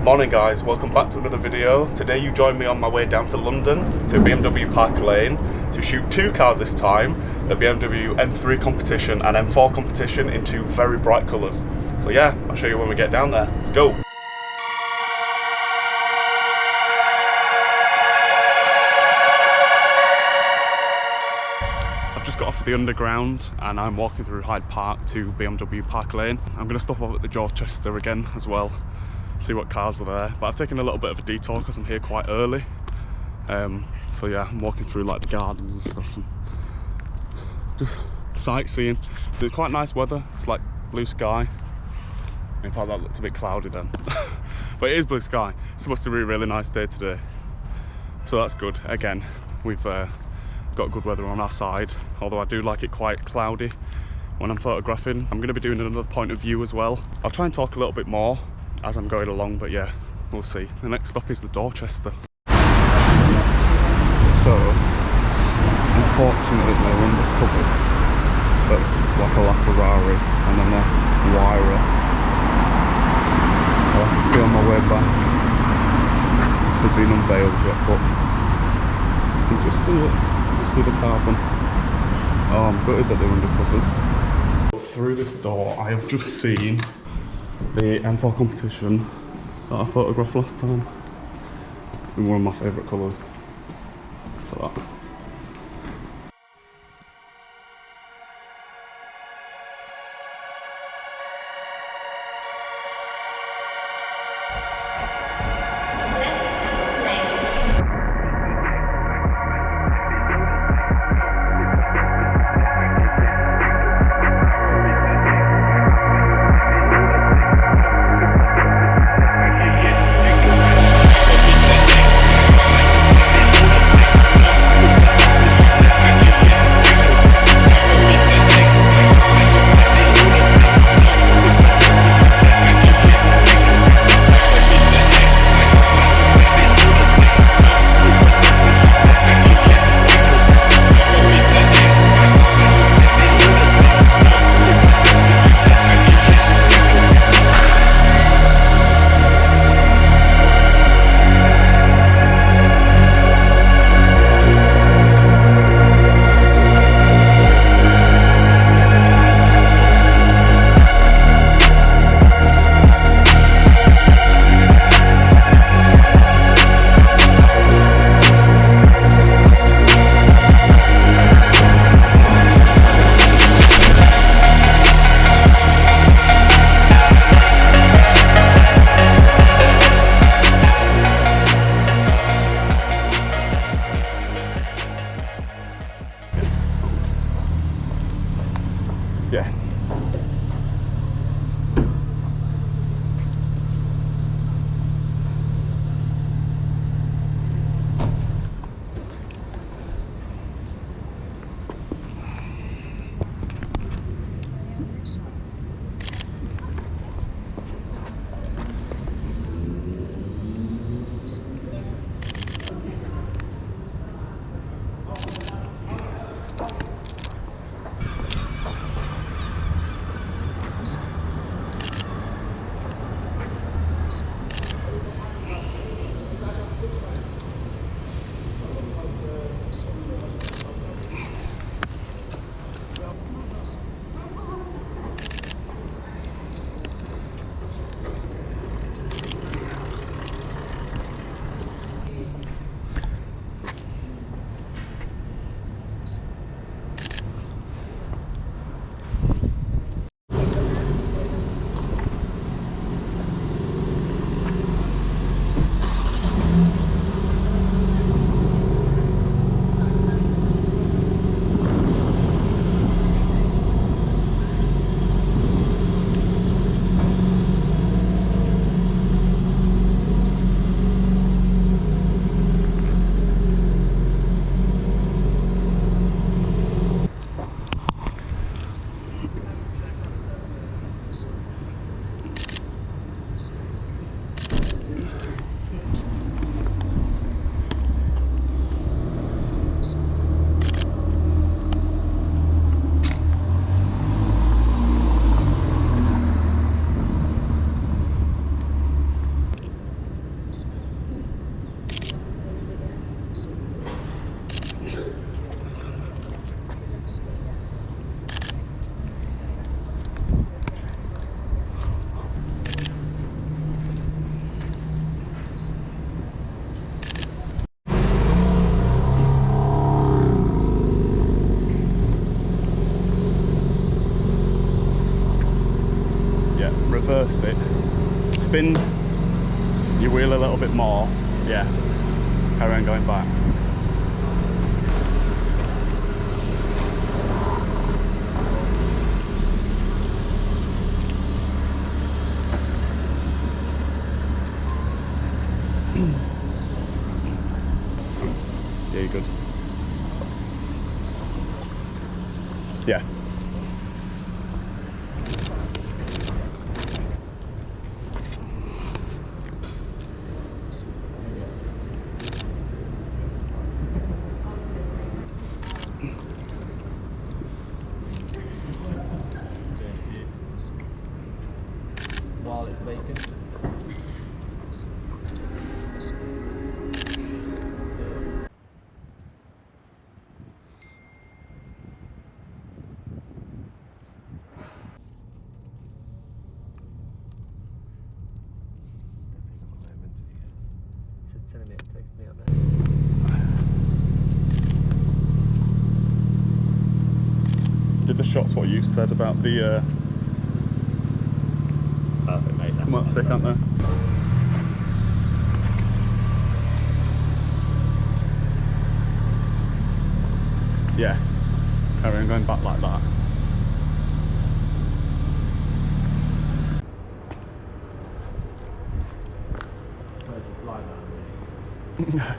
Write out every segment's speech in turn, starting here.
Morning guys, welcome back to another video. Today you join me on my way down to London to BMW Park Lane to shoot two cars this time, the BMW M3 Competition and M4 Competition in two very bright colours. So yeah, I'll show you when we get down there. Let's go! I've just got off of the Underground and I'm walking through Hyde Park to BMW Park Lane. I'm going to stop off at the Dorchester again as well, see what cars are there, but I've taken a little bit of a detour because I'm here quite early. So yeah, I'm walking through like the gardens and stuff and just sightseeing. So it's quite nice weather, it's like blue sky. In fact that looked a bit cloudy then, but it is blue sky. It's supposed to be a really nice day today, so that's good. Again, we've got good weather on our side, although I do like it quite cloudy when I'm photographing. I'm going to be doing another point of view as well. I'll try and talk a little bit more as I'm going along, but yeah, we'll see. The next stop is the Dorchester. So, unfortunately they're under covers, but it's like a LaFerrari and then a Huayra. I'll have to see on my way back if they've been unveiled yet, but you can just see it. See the carbon. Oh, I'm gutted that they're under covers. Through this door I have just seen the M4 Competition that I photographed last time in one of my favourite colours. Look at that. reverse it, spin your wheel a little bit more, yeah, carry on going back. Yeah, you're good. Yeah. While it's vacant. She's telling me it takes me up there. Did the shots what you said about the Perfect, mate. That's come on, sick, aren't they? Yeah, carry on going back like that. like that.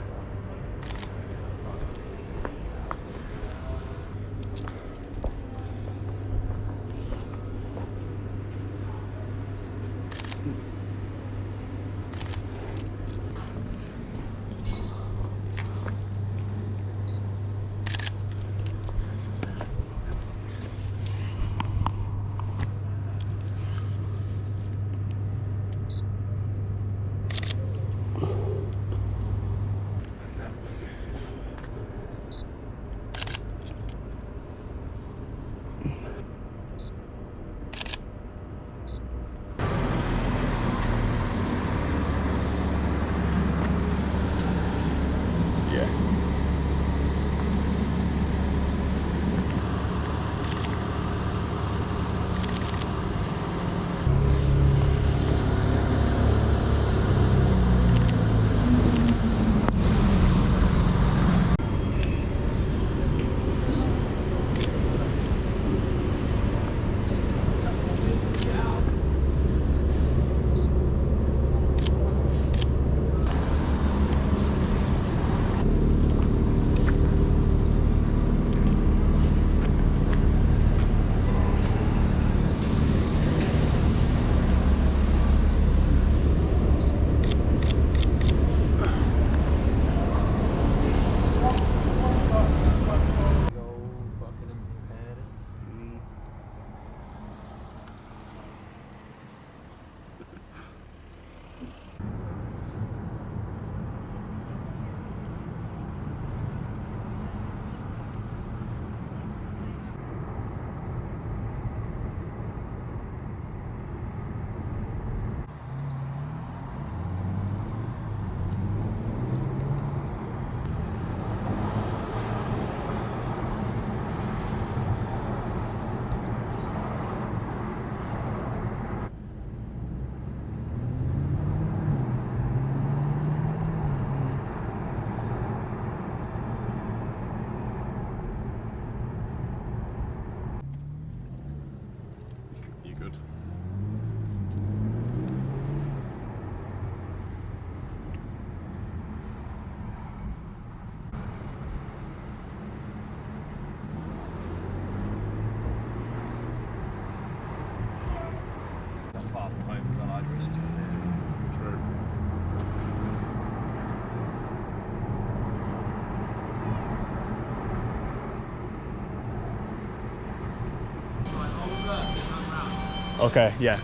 Okay, yeah.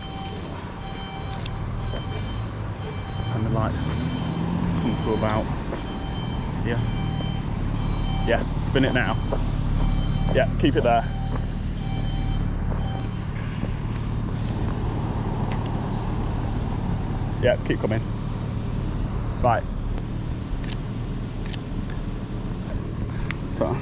And then like come to about yeah. Yeah, spin it now. Yeah, keep it there. Yeah, keep coming. Right. So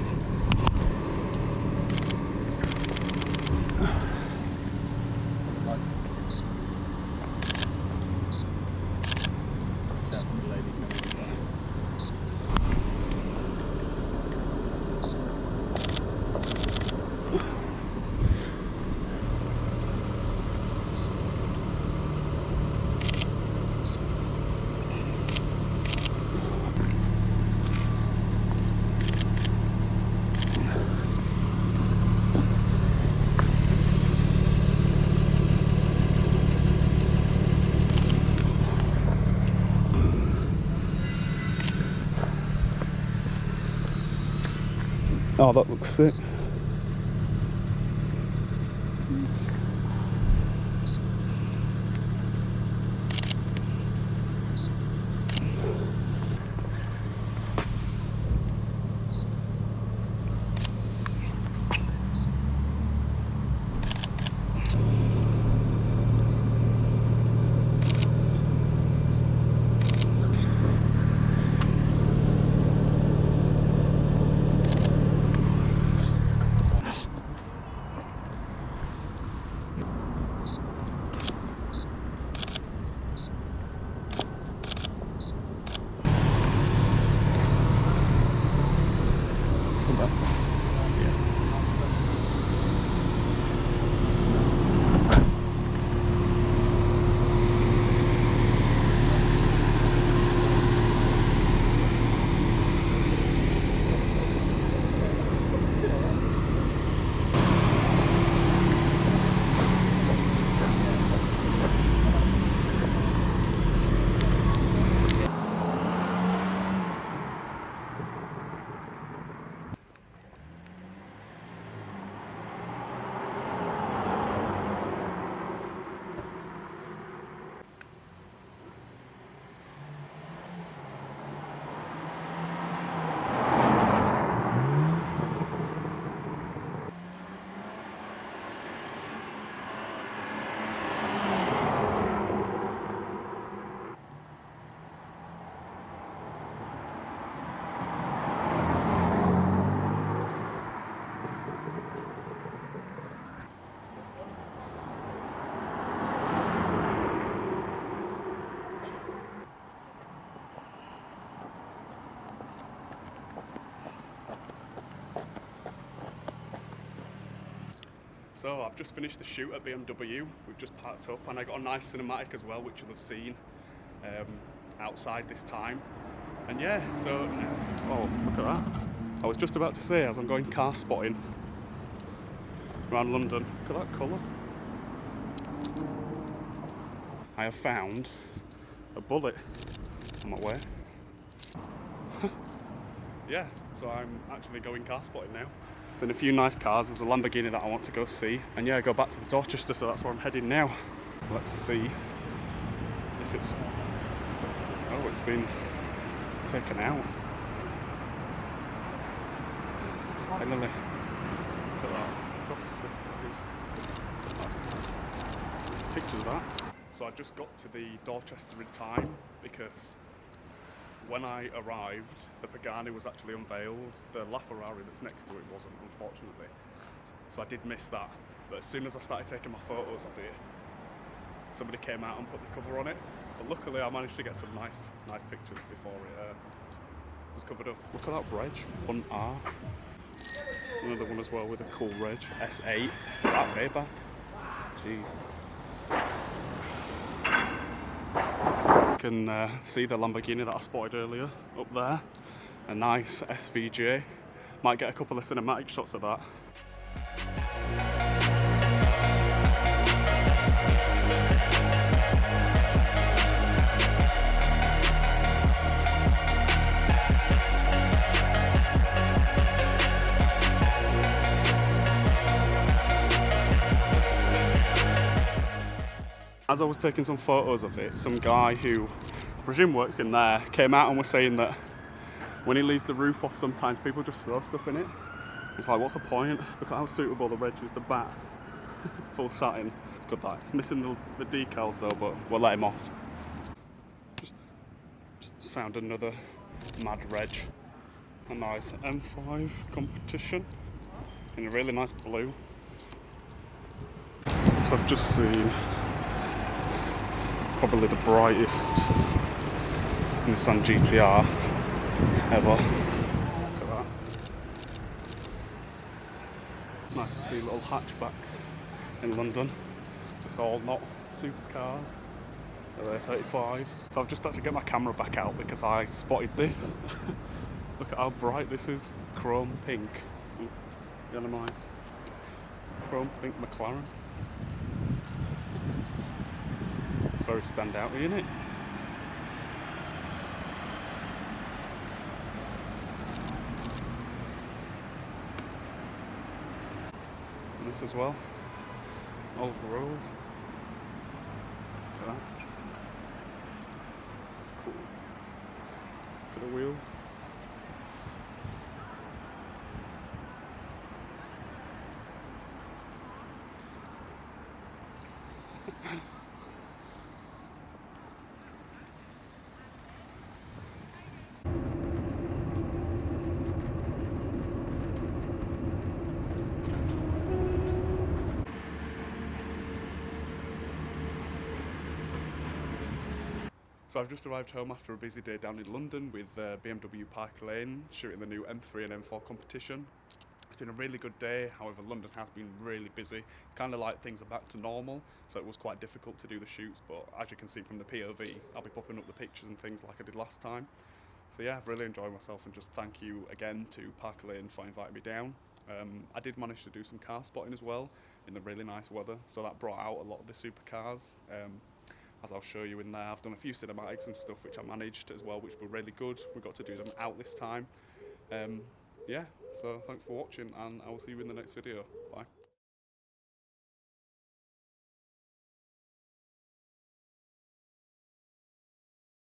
Oh, that looks sick. So I've just finished the shoot at BMW. We've just packed up and I got a nice cinematic as well, which you'll have seen outside this time. And yeah, so, oh, look at that. I was just about to say, as I'm going car spotting around London, look at that colour. I have found a bullet on my way. Yeah, so I'm actually going car spotting now. It's in a few nice cars. There's a Lamborghini that I want to go see. And yeah, I go back to Dorchester, so that's where I'm heading now. Let's see if it's... Oh, it's been taken out. Finally. Look at that. That's sick. Pictures of that. So I just got to the Dorchester in time because when I arrived, the Pagani was actually unveiled. The LaFerrari that's next to it wasn't, unfortunately. So I did miss that. But as soon as I started taking my photos of it, somebody came out and put the cover on it. But luckily I managed to get some nice pictures before it was covered up. Look at that reg, 1R. Another one as well with a cool reg, S8. That Maybach. Jeez. You can see the Lamborghini that I spotted earlier up there. A nice SVJ. Might get a couple of cinematic shots of that. As I was taking some photos of it, some guy who I presume works in there came out and was saying that when he leaves the roof off, sometimes people just throw stuff in it. It's like, what's the point? Look at how suitable the reg is, the back. Full satin. It's good that. It's missing the decals though, but we'll let him off. Just found another mad reg. A nice M3 Competition in a really nice blue. So I've just seen probably the brightest Nissan GTR ever. Look at that. It's nice to see little hatchbacks in London. It's all not supercars. They're 35. So I've just had to get my camera back out because I spotted this. Look at how bright this is. Chrome pink. Ooh, yellow eyes. Chrome pink McLaren. It's very standout, isn't it? nice as well. Old rolls. Look at that. It's cool. Look at the wheels. So I've just arrived home after a busy day down in London with BMW Park Lane, shooting the new M3 and M4 Competition. It's been a really good day, however London has been really busy. It's kind of like things are back to normal, so it was quite difficult to do the shoots, but as you can see from the POV, I'll be popping up the pictures and things like I did last time. So yeah, I've really enjoyed myself, and just thank you again to Park Lane for inviting me down. I did manage to do some car spotting as well in the really nice weather, so that brought out a lot of the supercars. As I'll show you in there, I've done a few cinematics and stuff which I managed as well, which were really good. We got to do them out this time. Yeah, so thanks for watching, and I will see you in the next video. Bye.